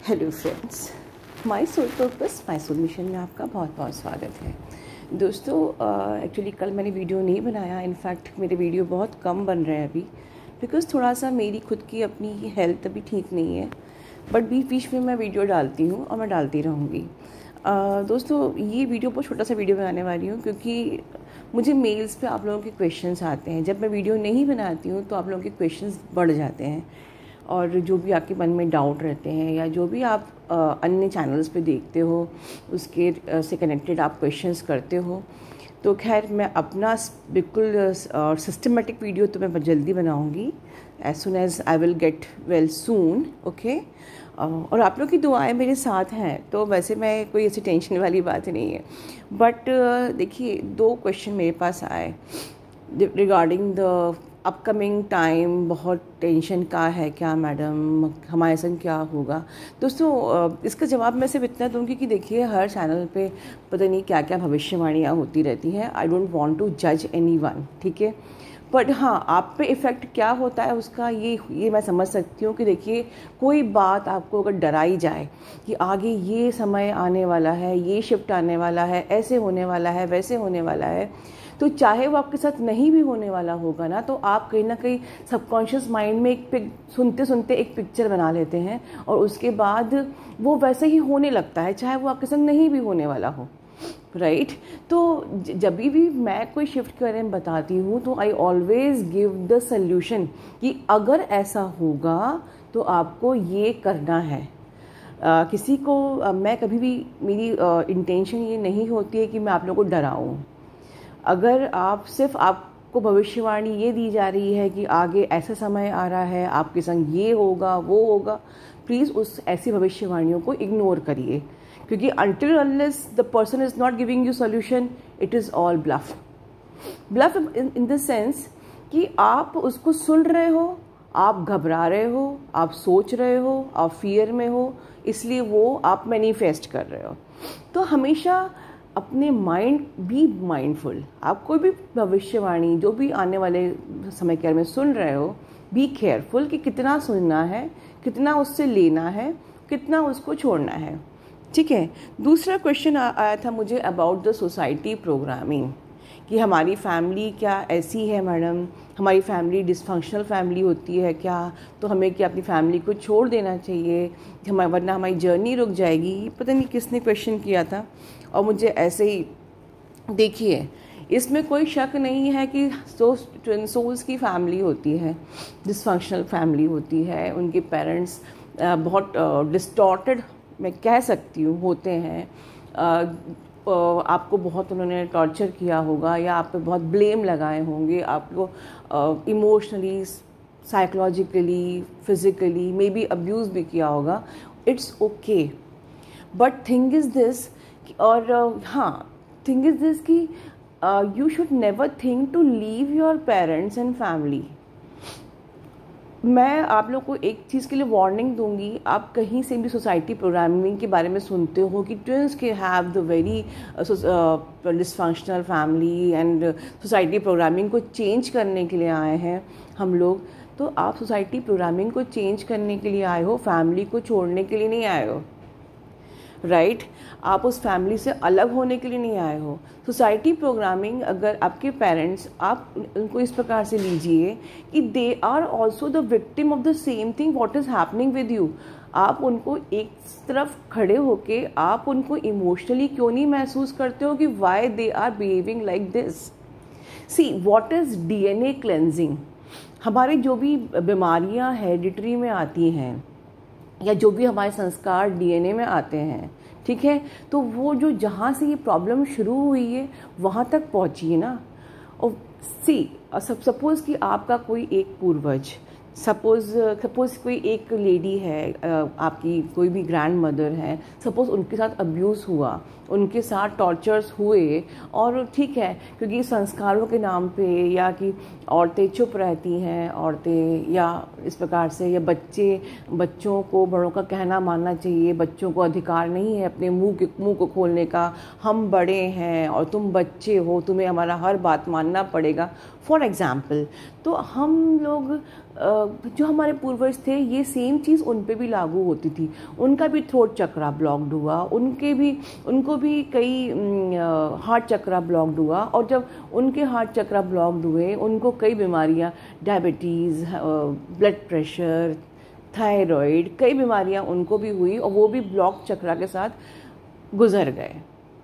Hello friends, my soul purpose my soul mission में आपका बहुत बहुत स्वागत है। दोस्तों, एक्चुअली कल मैंने वीडियो नहीं बनाया। इनफैक्ट मेरे वीडियो बहुत कम बन रहे हैं अभी, बिकॉज़ थोड़ा सा मेरी खुद की अपनी हेल्थ अभी ठीक नहीं है। बट बीच बीच में मैं वीडियो डालती हूँ और मैं डालती रहूँगी। दोस्तों, ये वीडियो बहुत छोटा सा वीडियो बनाने वाली हूँ क्योंकि मुझे मेल्स पे आप लोगों के क्वेश्चंस आते हैं। जब मैं वीडियो नहीं बनाती हूँ तो आप लोगों के क्वेश्चंस बढ़ जाते हैं, और जो भी आपके मन में डाउट रहते हैं या जो भी आप अन्य चैनल्स पे देखते हो उसके से कनेक्टेड आप क्वेश्चंस करते हो। तो खैर, मैं अपना बिल्कुल सिस्टमेटिक वीडियो तो मैं जल्दी बनाऊंगी, as soon as I will get well soon. Okay, और आप लोग की दुआएं मेरे साथ हैं, तो वैसे मैं कोई ऐसी टेंशन वाली बात नहीं है। बट देखिए, 2 क्वेश्चन मेरे पास आए रिगार्डिंग द अपकमिंग टाइम। बहुत टेंशन का है क्या मैडम, हमारे संग क्या होगा? दोस्तों, इसका जवाब मैं सिर्फ इतना दूंगी कि देखिए, हर चैनल पे पता नहीं क्या क्या भविष्यवाणियाँ होती रहती हैं। आई डोंट वांट टू जज एनीवन, ठीक है। बट हाँ, आप पे इफ़ेक्ट क्या होता है उसका ये मैं समझ सकती हूँ कि देखिए, कोई बात आपको अगर डराई जाए कि आगे ये समय आने वाला है, ये शिफ्ट आने वाला है, ऐसे होने वाला है, वैसे होने वाला है, तो चाहे वो आपके साथ नहीं भी होने वाला होगा ना, तो आप कहीं ना कहीं सबकॉन्शियस माइंड में सुनते सुनते एक पिक्चर बना लेते हैं, और उसके बाद वो वैसे ही होने लगता है, चाहे वो आपके संग नहीं भी होने वाला हो। राइट तो जब भी मैं कोई शिफ्ट के बारे में बताती हूँ तो I always give the solution कि अगर ऐसा होगा तो आपको ये करना है। किसी को मैं कभी भी, मेरी इंटेंशन ये नहीं होती है कि मैं आप लोगों को डराऊँ। अगर आप सिर्फ आपको भविष्यवाणी ये दी जा रही है कि आगे ऐसा समय आ रहा है, आपके संग ये होगा वो होगा, प्लीज़ उस ऐसी भविष्यवाणियों को इग्नोर करिए, क्योंकि until unless the person is not giving you solution, it is all bluff in the sense कि आप उसको सुन रहे हो, आप घबरा रहे हो, आप सोच रहे हो, आप फियर में हो, इसलिए वो आप मैनिफेस्ट कर रहे हो। तो हमेशा अपने माइंड बी माइंडफुल। आप कोई भी भविष्यवाणी जो भी आने वाले समय के बारे में सुन रहे हो, बी केयरफुल कि कितना सुनना है, कितना उससे लेना है, कितना उसको छोड़ना है, ठीक है। दूसरा क्वेश्चन आया था मुझे अबाउट द सोसाइटी प्रोग्रामिंग, कि हमारी फैमिली क्या ऐसी है मैडम, हमारी फैमिली डिसफंक्शनल फैमिली होती है क्या, तो हमें क्या अपनी फैमिली को छोड़ देना चाहिए, वरना हमारी जर्नी रुक जाएगी। पता नहीं किसने क्वेश्चन किया था, और मुझे ऐसे ही, देखिए, इसमें कोई शक नहीं है कि ट्विन सोल्स की फैमिली होती है, डिसफंक्शनल फैमिली होती है, उनके पेरेंट्स बहुत डिस्टॉर्टेड मैं कह सकती हूँ होते हैं। आपको बहुत उन्होंने टॉर्चर किया होगा, या आप पे बहुत ब्लेम लगाए होंगे, आपको emotionally, psychologically, physically may be abuse भी किया होगा। It's okay, but thing is this, और हाँ, थिंग इज़ दिस कि you should never think to leave your parents and family. मैं आप लोग को एक चीज़ के लिए वार्निंग दूंगी, आप कहीं से भी सोसाइटी प्रोग्रामिंग के बारे में सुनते हो कि ट्विन्स के have the very dysfunctional family and society programming को चेंज करने के लिए आए हैं हम लोग, तो आप सोसाइटी प्रोग्रामिंग को चेंज करने के लिए आए हो, फैमिली को छोड़ने के लिए नहीं आए हो। राइट आप उस फैमिली से अलग होने के लिए नहीं आए हो। सोसाइटी प्रोग्रामिंग, अगर आपके पेरेंट्स, आप उनको इस प्रकार से लीजिए कि they are also the victim of the same thing what is happening with you. आप उनको एक तरफ खड़े होके आप उनको इमोशनली क्यों नहीं महसूस करते हो कि why they are behaving like this. See what is DNA cleansing. हमारी जो भी बीमारियां हेरिडिटरी में आती हैं, या जो भी हमारे संस्कार DNA में आते हैं, ठीक है, तो वो जो जहाँ से ये प्रॉब्लम शुरू हुई है वहाँ तक पहुँची है ना। और सपोज कि आपका कोई एक पूर्वज, सपोज कोई एक लेडी है, आपकी कोई भी ग्रैंड मदर है, सपोज उनके साथ अब्यूज़ हुआ, उनके साथ टॉर्चर्स हुए, और ठीक है, क्योंकि संस्कारों के नाम पे, या कि औरतें चुप रहती हैं, औरतें या इस प्रकार से, या बच्चों को बड़ों का कहना मानना चाहिए, बच्चों को अधिकार नहीं है अपने मुंह को खोलने का, हम बड़े हैं और तुम बच्चे हो, तुम्हें हमारा हर बात मानना पड़ेगा, फॉर एग्ज़ाम्पल। तो हम लोग जो हमारे पूर्वज थे ये सेम चीज़ उन पे भी लागू होती थी। उनका भी थ्रोट चक्रा ब्लॉक्ड हुआ, उनको भी कई हार्ट चक्रा ब्लॉक्ड हुआ, और जब उनके हार्ट चक्रा ब्लॉक्ड हुए उनको कई बीमारियां, डायबिटीज़, ब्लड प्रेशर, थायराइड, कई बीमारियां उनको भी हुई, और वो भी ब्लॉक चक्रा के साथ गुजर गए,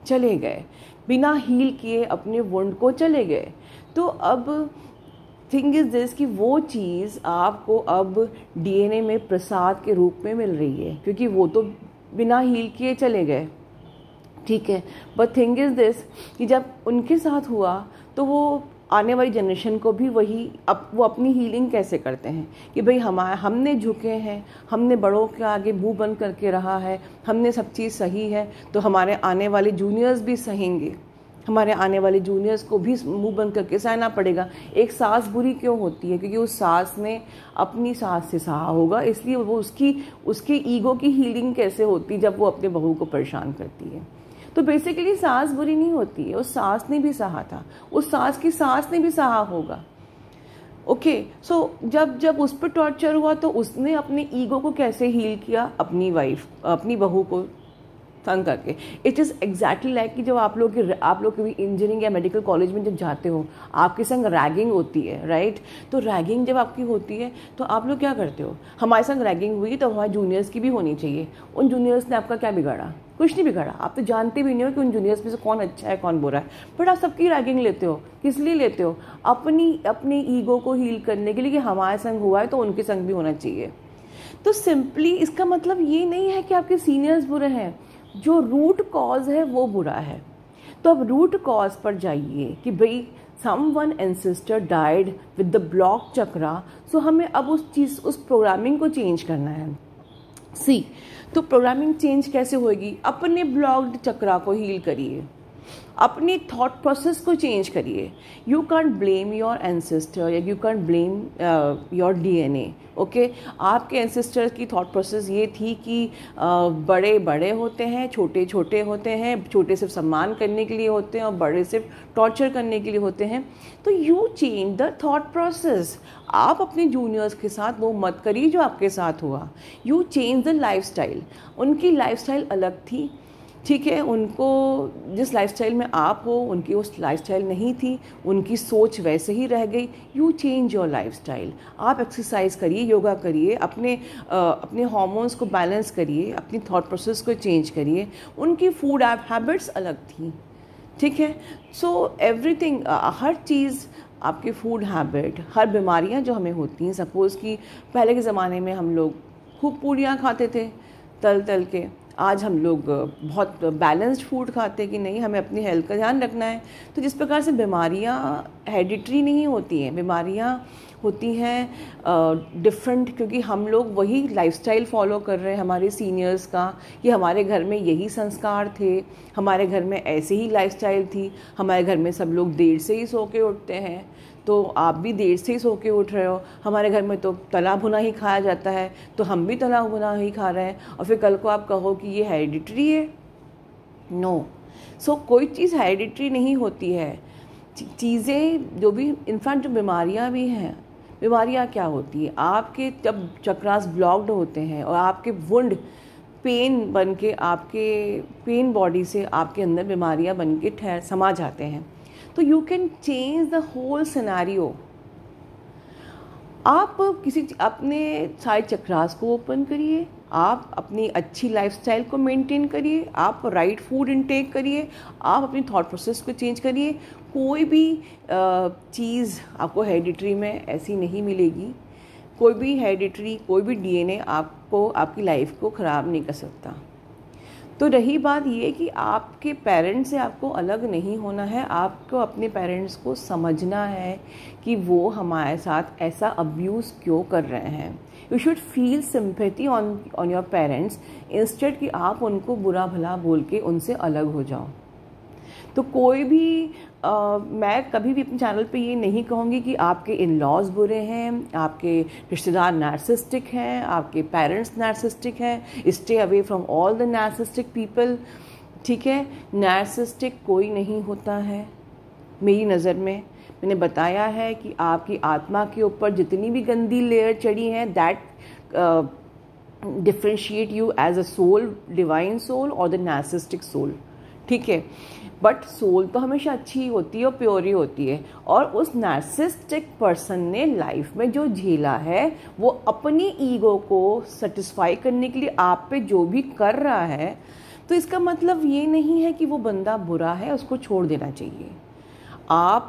चले गए, बिना हील किए अपने वुंड को चले गए। तो अब थिंग इज दिस कि वो चीज़ आपको अब डीएनए में प्रसाद के रूप में मिल रही है, क्योंकि वो तो बिना हील किए चले गए, ठीक है। बट थिंग इज दिस कि जब उनके साथ हुआ तो वो आने वाली जनरेशन को भी वही वो अपनी हीलिंग कैसे करते हैं कि भाई हमने झुके हैं, हमने बड़ों के आगे मुंह बंद करके रहा है, हमने सब चीज़ सही है, तो हमारे आने वाले जूनियर्स भी सहेंगे, हमारे आने वाले जूनियर्स को भी मुंह बंद करके सहना पड़ेगा। एक सास बुरी क्यों होती है? क्योंकि उस सास ने अपनी सास से सहा होगा, इसलिए वो उसके ईगो की हीलिंग कैसे होती जब वो अपने बहू को परेशान करती है। तो बेसिकली सास बुरी नहीं होती है, उस सास ने भी सहा था, उस सास की सास ने भी सहा होगा। ओके, सो जब उस पर टॉर्चर हुआ तो उसने अपने ईगो को कैसे हील किया? अपनी बहू को तंग करके। इट इज़ एग्जैक्टली लाइक कि जब आप लोग भी इंजीनियरिंग या मेडिकल कॉलेज में जब जाते हो, आपके संग रैगिंग होती है, राइट? तो रैगिंग जब आपकी होती है तो आप लोग क्या करते हो? हमारे संग रैगिंग हुई तो हमारे जूनियर्स की भी होनी चाहिए। उन जूनियर्स ने आपका क्या बिगाड़ा? कुछ नहीं बिगाड़ा। आप तो जानते भी नहीं हो कि उन जूनियर्स में से कौन अच्छा है कौन बुरा है, बट आप सबकी रैगिंग लेते हो। किस लिए लेते हो? अपने ईगो को हील करने के लिए कि हमारे संग हुआ है तो उनके संग भी होना चाहिए। तो सिंपली इसका मतलब ये नहीं है कि आपके सीनियर्स बुरे हैं, जो रूट कॉज है वो बुरा है। तो अब रूट कॉज पर जाइए कि भाई someone ancestor died with the block chakra, so हमें अब उस प्रोग्रामिंग को चेंज करना है। तो प्रोग्रामिंग चेंज कैसे होगी? अपने ब्लॉक्ड चक्रा को हील करिए, अपनी थॉट प्रोसेस को चेंज करिए। You can't blame your ancestor या you can't blame your DNA. Okay, आपके एंसेस्टर्स की थॉट प्रोसेस ये थी कि बड़े बड़े होते हैं, छोटे छोटे होते हैं, छोटे सिर्फ सम्मान करने के लिए होते हैं और बड़े सिर्फ टॉर्चर करने के लिए होते हैं। तो you change the thought process. आप अपने जूनियर्स के साथ वो मत करिए जो आपके साथ हुआ। You change the lifestyle. उनकी लाइफस्टाइल अलग थी, ठीक है, उनको जिस लाइफस्टाइल में आप हो उनकी उस लाइफस्टाइल नहीं थी, उनकी सोच वैसे ही रह गई। You change your lifestyle. आप एक्सरसाइज करिए, योगा करिए, अपने हार्मोन्स को बैलेंस करिए, अपनी थॉट प्रोसेस को चेंज करिए। उनकी फूड हैबिट्स अलग थी, ठीक है। सो एवरीथिंग, हर चीज़, आपके फूड हैबिट, हर बीमारियां जो हमें होती हैं, सपोज़ कि पहले के ज़माने में हम लोग खूब पूड़ियाँ खाते थे तल के, आज हम लोग बहुत बैलेंस्ड फूड खाते हैं कि नहीं, हमें अपनी हेल्थ का ध्यान रखना है। तो जिस प्रकार से बीमारियां हेरिडिटरी नहीं होती हैं, बीमारियां होती हैं डिफरेंट, क्योंकि हम लोग वही लाइफस्टाइल फॉलो कर रहे हैं हमारे सीनियर्स का, कि हमारे घर में यही संस्कार थे, हमारे घर में ऐसे ही लाइफस्टाइल थी, हमारे घर में सब लोग देर से ही सो के उठते हैं, तो आप भी देर से ही सो के उठ रहे हो। हमारे घर में तो तला भुना ही खाया जाता है, तो हम भी तला भुना ही खा रहे हैं, और फिर कल को आप कहो कि ये हेरिडिटरी है। नो, सो कोई चीज़ हेरिडिटरी नहीं होती है। चीज़ें जो भी, इनफैक्ट जो बीमारियां भी हैं, बीमारियां क्या होती है? आपके जब चक्रास ब्लॉक्ड होते हैं और आपके वुंड पेन बन के, आपके पेन बॉडी से आपके अंदर बीमारियां बन के समा जाते हैं, तो you can change the whole scenario. आप अपने सारे चक्रास को ओपन करिए, आप अपनी अच्छी लाइफस्टाइल को मेंटेन करिए, आप राइट फूड इनटेक करिए, आप अपनी थॉट प्रोसेस को चेंज करिए। कोई भी चीज़ आपको हेरिडिटरी में ऐसी नहीं मिलेगी। कोई भी हेरिडिटरी, कोई भी डीएनए आपको, आपकी लाइफ को ख़राब नहीं कर सकता। तो रही बात ये कि आपके पेरेंट्स से आपको अलग नहीं होना है, आपको अपने पेरेंट्स को समझना है कि वो हमारे साथ ऐसा अब्यूज़ क्यों कर रहे हैं। You should feel sympathy on your parents, instead कि आप उनको बुरा भला बोल के उनसे अलग हो जाओ। तो कोई भी मैं कभी भी अपने चैनल पे ये नहीं कहूँगी कि आपके इन लॉज बुरे हैं, आपके रिश्तेदार नार्सिस्टिक हैं, आपके पेरेंट्स नार्सिस्टिक हैं। Stay away from all the narcissistic people, ठीक है। नार्सिस्टिक कोई नहीं होता है मेरी नज़र में। मैंने बताया है कि आपकी आत्मा के ऊपर जितनी भी गंदी लेयर चढ़ी हैं, that differentiate you as a soul, divine soul और द नार्सिसिस्टिक सोल, ठीक है। बट सोल तो हमेशा अच्छी ही होती है और प्योर ही होती है, और उस नार्सिसिस्टिक पर्सन ने लाइफ में जो झेला है वो अपनी ईगो को सेटिस्फाई करने के लिए आप पे जो भी कर रहा है, तो इसका मतलब ये नहीं है कि वो बंदा बुरा है, उसको छोड़ देना चाहिए। आप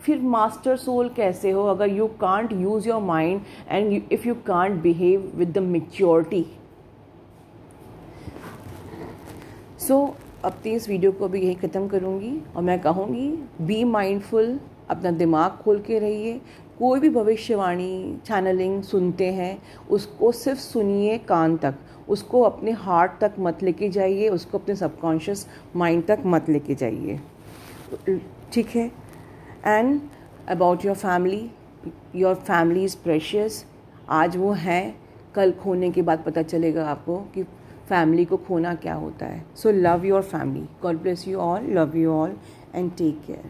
फिर मास्टर सोल कैसे हो अगर you can't use your mind and if you can't behave with the maturity. So अब तो इस वीडियो को भी यही ख़त्म करूँगी और मैं कहूँगी बी माइंडफुल, अपना दिमाग खोल के रहिए। कोई भी भविष्यवाणी चैनलिंग सुनते हैं उसको सिर्फ सुनिए कान तक, उसको अपने हार्ट तक मत लेके जाइए, उसको अपने सबकॉन्शियस माइंड तक मत लेके जाइए, ठीक है। And about your family is precious. आज वो है, कल खोने के बाद पता चलेगा आपको कि फैमिली को खोना क्या होता है। So love your family. God bless you all, love you all and take care.